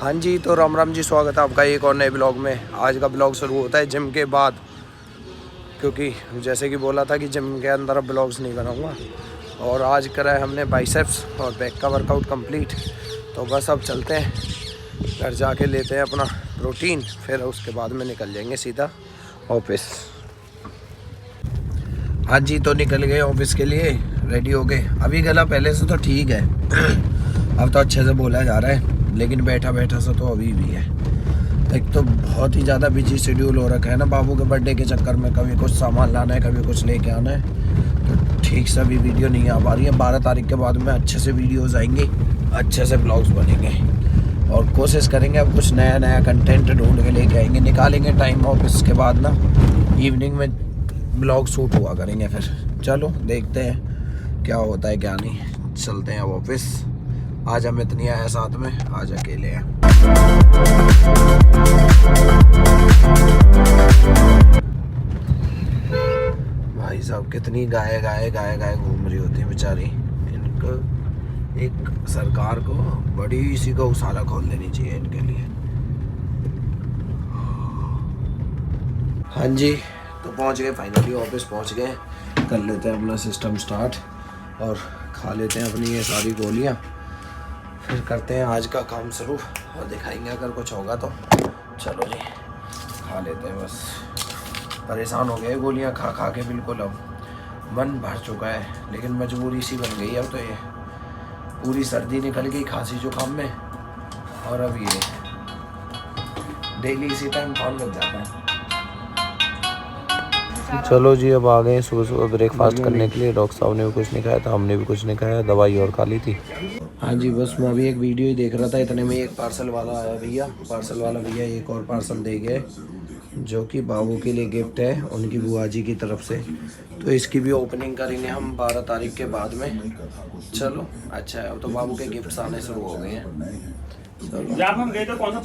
हाँ जी, तो राम राम जी, स्वागत है आपका एक और नए ब्लॉग में। आज का ब्लॉग शुरू होता है जिम के बाद, क्योंकि जैसे कि बोला था कि जिम के अंदर अब ब्लॉग्स नहीं बनाऊंगा। और आज करा है हमने बाइसेप्स और बैक का वर्कआउट कंप्लीट। तो बस अब चलते हैं घर, जाके लेते हैं अपना प्रोटीन, फिर उसके बाद में निकल जाएंगे सीधा ऑफिस। हाँ जी, तो निकल गए ऑफिस के लिए, रेडी हो गए। अभी गला पहले से तो ठीक है अब तो अच्छे से बोला जा रहा है, लेकिन बैठा बैठा से तो अभी भी है। एक तो बहुत ही ज़्यादा बिजी शेड्यूल हो रखा है ना बाबू के बर्थडे के चक्कर में। कभी कुछ सामान लाना है, कभी कुछ लेके आना है, तो ठीक से अभी वीडियो नहीं आ पा रही है। 12 तारीख के बाद में अच्छे से वीडियोज़ आएंगी, अच्छे से ब्लॉग्स बनेंगे और कोशिश करेंगे अब कुछ नया नया कंटेंट ढूंढ के लेके आएंगे। निकालेंगे टाइम ऑफिस के बाद ना, इवनिंग में ब्लॉग शूट हुआ करेंगे। फिर चलो देखते हैं क्या होता है क्या नहीं। चलते हैं अब ऑफिस। आज अमित नहीं आया साथ में, आज अकेले हैं। भाई साहब कितनी गाय गाय गाय गाय घूम रही होती है बेचारी। इनको एक सरकार को बड़ी सी गौशाला खोल देनी चाहिए इनके लिए। हाँ जी, तो पहुंच गए फाइनली, ऑफिस पहुंच गए। कर लेते हैं अपना सिस्टम स्टार्ट और खा लेते हैं अपनी ये सारी गोलियां, फिर करते हैं आज का काम शुरू और दिखाएंगे अगर कुछ होगा तो। चलो जी, खा लेते हैं। बस परेशान हो गए गोलियां खा खा के, बिल्कुल अब मन भर चुका है, लेकिन मजबूरी सी बन गई अब तो। ये पूरी सर्दी निकल गई खांसी जुकाम में, और अब ये डेली इसी टाइम कौन लग जाता है। चलो जी, अब आ गए सुबह सुबह ब्रेकफास्ट करने के लिए। डॉक्टर साहब ने भी कुछ नहीं खाया था, हमने भी कुछ नहीं खाया, दवाई और खा ली थी। हाँ जी, बस मैं अभी एक वीडियो ही देख रहा था, इतने में एक पार्सल वाला आया भैया। पार्सल वाला भैया एक और पार्सल दे गए, जो कि बाबू के लिए गिफ्ट है उनकी बुआ जी की तरफ से। तो इसकी भी ओपनिंग करेंगे हम 12 तारीख के बाद में। चलो अच्छा है, अब तो बाबू के गिफ्ट्स आने शुरू हो गए हैं। चलो हम गए तो कौन सा।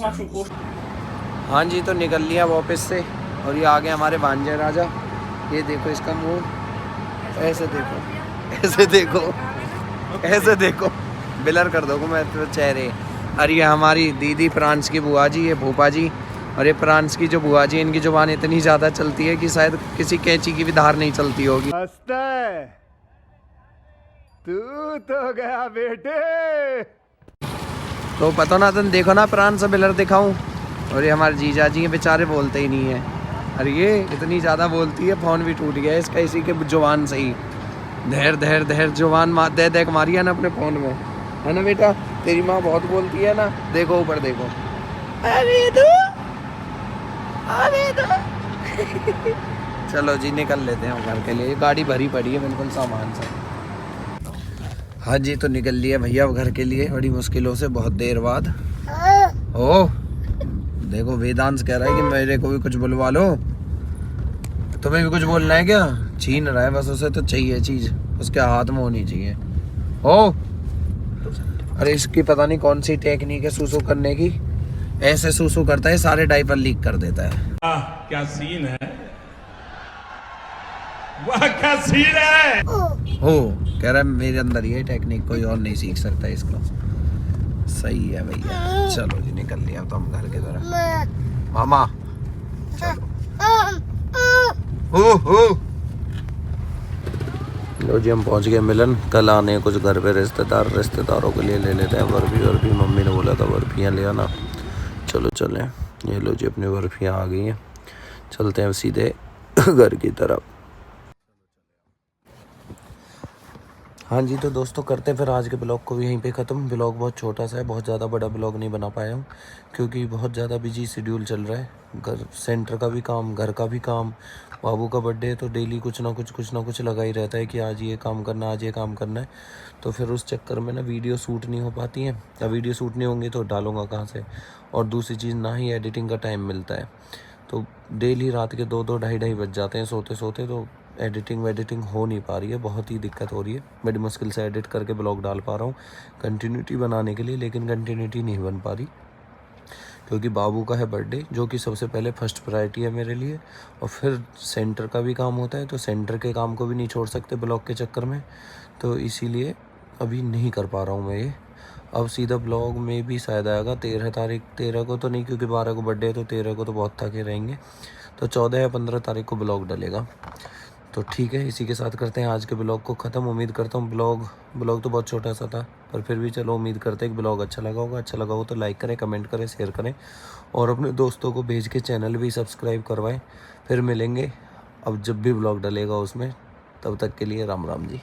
हाँ जी, तो निकल लिया ऑफिस से और ये आ गए हमारे भांजे राजा। ये देखो इसका मुंह, ऐसे देखो, ऐसे देखो, ऐसे देखो, ब्लर कर दो मैं तो चेहरे। अरे ये हमारी दीदी प्रांस की बुआ जी, ये भूपा जी, और ये प्रांस की जो बुआ जी, इनकी जुबान इतनी ज़्यादा चलती है कि शायद किसी कैंची की भी धार नहीं चलती होगी। तू तो गया बेटे। तो पता ना, तुम देखो ना, प्राण से ब्लर दिखाऊं। और ये हमारे जीजा जी हैं, बेचारे बोलते ही नहीं है। अरे ये इतनी ज़्यादा बोलती है, फ़ोन भी टूट गया है इसका इसी के जुबान से ही। धैर धैर धैर जुबान दे दे मारी है ना अपने फ़ोन में, है ना बेटा। तेरी माँ बहुत बोलती है ना, देखो ऊपर देखो। अरे तो चलो जी, निकल लेते हैं घर के लिए। गाड़ी भरी पड़ी है बिल्कुल सामान से। हाँ जी, तो निकल लिया भैया घर के लिए, बड़ी मुश्किलों से, बहुत देर बाद। ओ देखो, वेदांश कह रहा है कि मेरे को भी कुछ बुलवा लो। तुम्हें भी कुछ बोलना है क्या? छीन रहा है बस, उसे तो चाहिए चीज, उसके हाथ में होनी चाहिए। ओ अरे इसकी पता नहीं कौन सी टेक्निक है सूसू करने की। ऐसे सूसू करता है, सारे डायपर लीक कर देता है। क्या सीन है, वाह क्या सीन है। हो कह रहा है मेरे अंदर ये टेक्निक, कोई और नहीं सीख सकता इसको। सही है भैया। चलो जी, निकल लिया तो हम घर की तरफ। मामा चलो। लो जी, हम पहुंच गए मिलन। कल आने कुछ घर पे रिश्तेदारों के लिए ले लेते हैं बर्फी। मम्मी ने बोला था बर्फियाँ ले आना। चलो चलें। ये लो जी, अपनी बर्फियाँ आ गई हैं। चलते हैं सीधे घर की तरफ। हाँ जी, तो दोस्तों करते हैं फिर आज के ब्लॉग को भी यहीं पे ख़त्म। ब्लॉग बहुत छोटा सा है, बहुत ज़्यादा बड़ा ब्लॉग नहीं बना पाया हूँ, क्योंकि बहुत ज़्यादा बिजी शेड्यूल चल रहा है। घर सेंटर का भी काम, घर का भी काम, बाबू का बर्थडे है तो डेली कुछ ना कुछ लगा ही रहता है कि आज ये काम करना, आज ये काम करना है। तो फिर उस चक्कर में ना वीडियो शूट नहीं हो पाती हैं। या वीडियो शूट नहीं होंगी तो डालूँगा कहाँ से। और दूसरी चीज़, ना ही एडिटिंग का टाइम मिलता है। तो डेली रात के 2-2 ढाई बज जाते हैं सोते सोते। तो एडिटिंग हो नहीं पा रही है, बहुत ही दिक्कत हो रही है। बड़ी मुश्किल से एडिट करके ब्लॉग डाल पा रहा हूँ कंटिन्यूटी बनाने के लिए, लेकिन कंटिन्यूटी नहीं बन पा रही, क्योंकि बाबू का है बर्थडे, जो कि सबसे पहले फर्स्ट प्रायोरिटी है मेरे लिए। और फिर सेंटर का भी काम होता है, तो सेंटर के काम को भी नहीं छोड़ सकते ब्लॉग के चक्कर में। तो इसीलिए अभी नहीं कर पा रहा हूँ मैं ये। अब सीधा ब्लॉग में भी शायद आएगा 13 को तो नहीं, क्योंकि 12 को बर्थडे है, तो 13 को तो बहुत थके रहेंगे, तो 14 या 15 तारीख को ब्लॉग डलेगा। तो ठीक है, इसी के साथ करते हैं आज के ब्लॉग को ख़त्म। उम्मीद करता हूँ ब्लॉग तो बहुत छोटा सा था, पर फिर भी चलो उम्मीद करते हैं कि ब्लॉग अच्छा लगा होगा। अच्छा लगा हो तो लाइक करें, कमेंट करें, शेयर करें और अपने दोस्तों को भेज के चैनल भी सब्सक्राइब करवाएं। फिर मिलेंगे अब जब भी ब्लॉग डलेगा उसमें, तब तक के लिए राम राम जी।